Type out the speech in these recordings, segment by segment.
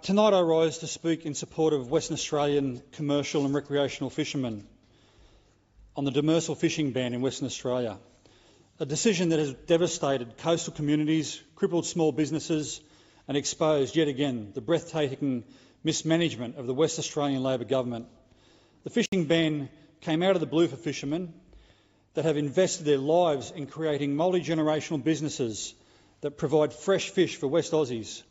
Tonight I rise to speak in support of Western Australian commercial and recreational fishermen on the demersal fishing ban in Western Australia, a decision that has devastated coastal communities, crippled small businesses and exposed yet again the breathtaking mismanagement of the West Australian Labor government. The fishing ban came out of the blue for fishermen that have invested their lives in creating multi-generational businesses that provide fresh fish for West Aussies.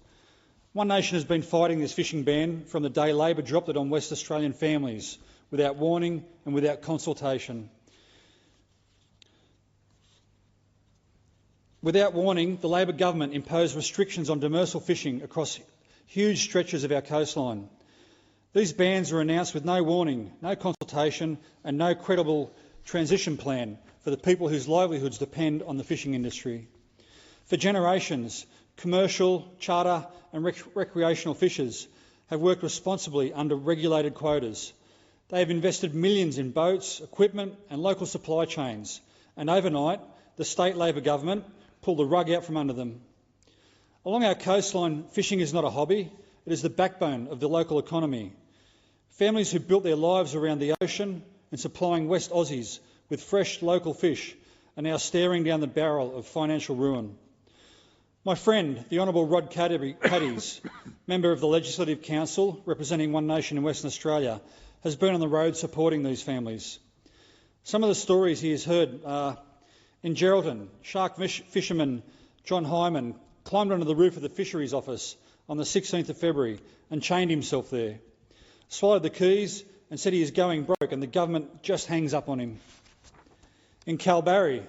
One Nation has been fighting this fishing ban from the day Labor dropped it on West Australian families without warning and without consultation. Without warning, the Labor government imposed restrictions on demersal fishing across huge stretches of our coastline. These bans were announced with no warning, no consultation and no credible transition plan for the people whose livelihoods depend on the fishing industry. For generations, commercial, charter and recreational fishers have worked responsibly under regulated quotas. They have invested millions in boats, equipment and local supply chains, and overnight the state Labor government pulled the rug out from under them. Along our coastline, fishing is not a hobby, it is the backbone of the local economy. Families who built their lives around the ocean and supplying West Aussies with fresh local fish are now staring down the barrel of financial ruin. My friend, the Honourable Rod Caddies, member of the Legislative Council representing One Nation in Western Australia, has been on the road supporting these families. Some of the stories he has heard are in Geraldton, shark fisherman John Hyman climbed onto the roof of the Fisheries Office on the 16th of February and chained himself there, swallowed the keys and said he is going broke and the government just hangs up on him. In Kalbarri,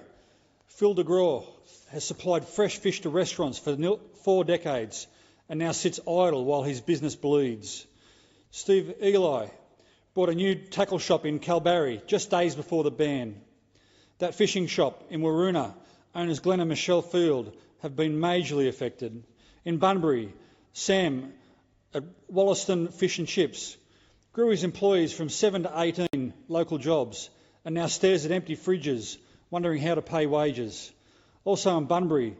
Phil de Groot has supplied fresh fish to restaurants for 4 decades and now sits idle while his business bleeds. Steve Eli bought a new tackle shop in Kalbarri just days before the ban. That fishing shop in Waroona, owners Glenn and Michelle Field, have been majorly affected. In Bunbury, Sam at Wollaston Fish and Chips grew his employees from 7 to 18 local jobs and now stares at empty fridges, wondering how to pay wages. Also in Bunbury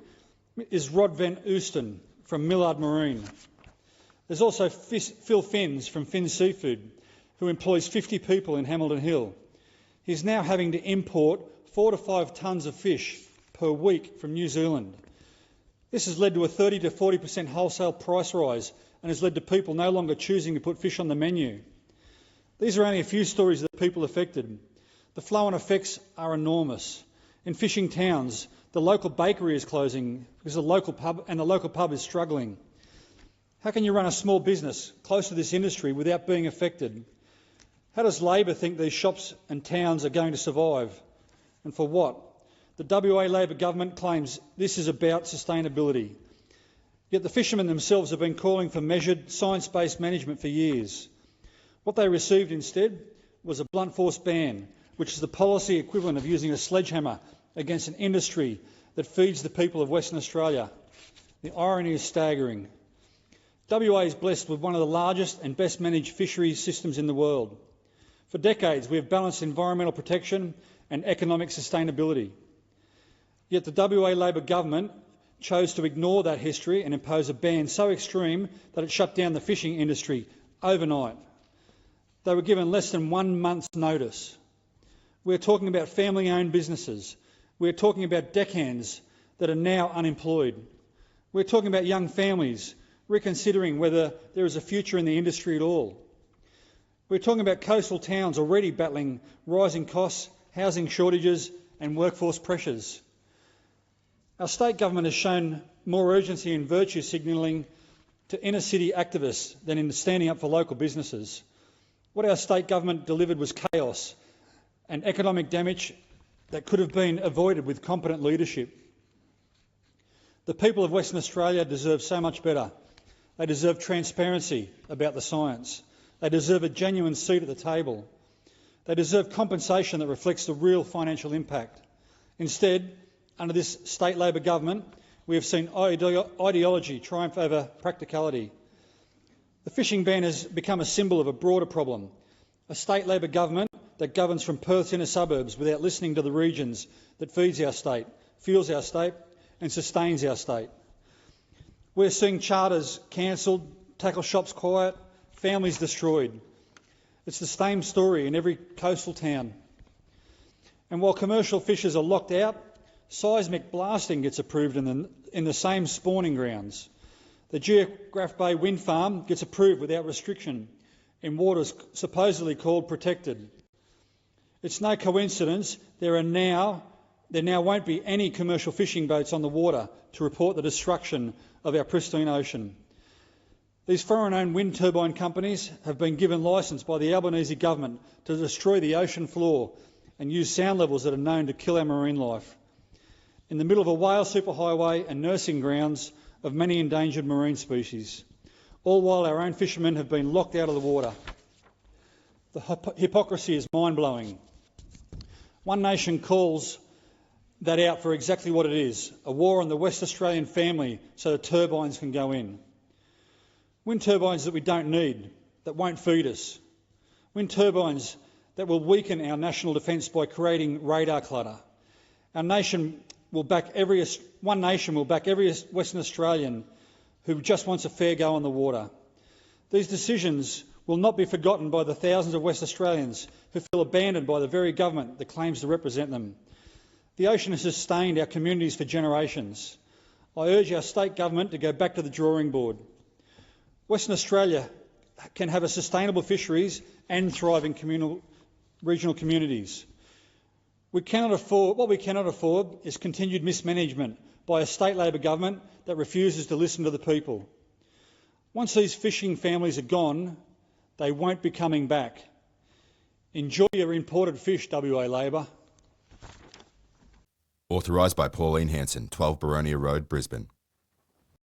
is Rod Van Oosten from Millard Marine. There's also Phil Finns from Finns Seafood, who employs 50 people in Hamilton Hill. He's now having to import 4 to 5 tonnes of fish per week from New Zealand. This has led to a 30 to 40% wholesale price rise and has led to people no longer choosing to put fish on the menu. These are only a few stories of the people affected. The flow-on effects are enormous. In fishing towns, the local bakery is closing because the local pub is struggling. How can you run a small business close to this industry without being affected? How does Labor think these shops and towns are going to survive? And for what? The WA Labor government claims this is about sustainability. Yet the fishermen themselves have been calling for measured, science-based management for years. What they received instead was a blunt force ban, which is the policy equivalent of using a sledgehammer against an industry that feeds the people of Western Australia. The irony is staggering. WA is blessed with one of the largest and best managed fisheries systems in the world. For decades we have balanced environmental protection and economic sustainability. Yet the WA Labor government chose to ignore that history and impose a ban so extreme that it shut down the fishing industry overnight. They were given less than 1 month's notice. We're talking about family-owned businesses. We're talking about deckhands that are now unemployed. We're talking about young families reconsidering whether there is a future in the industry at all. We're talking about coastal towns already battling rising costs, housing shortages and workforce pressures. Our state government has shown more urgency and virtue signalling to inner city activists than in standing up for local businesses. What our state government delivered was chaos and economic damage that could have been avoided with competent leadership. The people of Western Australia deserve so much better. They deserve transparency about the science. They deserve a genuine seat at the table. They deserve compensation that reflects the real financial impact. Instead, under this state Labor government, we have seen ideology triumph over practicality. The fishing ban has become a symbol of a broader problem. A state Labor government that governs from Perth's inner suburbs without listening to the regions that feeds our state, fuels our state and sustains our state. We're seeing charters cancelled, tackle shops quiet, families destroyed. It's the same story in every coastal town. And while commercial fishers are locked out, seismic blasting gets approved in the same spawning grounds. The Geograph Bay wind farm gets approved without restriction in waters supposedly called protected. It's no coincidence there now won't be any commercial fishing boats on the water to report the destruction of our pristine ocean. These foreign-owned wind turbine companies have been given licence by the Albanese government to destroy the ocean floor and use sound levels that are known to kill our marine life, in the middle of a whale superhighway and nursing grounds of many endangered marine species, all while our own fishermen have been locked out of the water. The hypocrisy is mind-blowing. One Nation calls that out for exactly what it is, a war on the West Australian family so the turbines can go in. Wind turbines that we don't need, that won't feed us. Wind turbines that will weaken our national defence by creating radar clutter. One nation will back every Western Australian who just wants a fair go on the water. These decisions will not be forgotten by the thousands of West Australians who feel abandoned by the very government that claims to represent them. The ocean has sustained our communities for generations. I urge our state government to go back to the drawing board. Western Australia can have a sustainable fisheries and thriving regional communities. What we cannot afford is continued mismanagement by a state Labor government that refuses to listen to the people. Once these fishing families are gone, they won't be coming back. Enjoy your imported fish, WA Labor. Authorised by Pauline Hanson, 12 Baronia Road, Brisbane.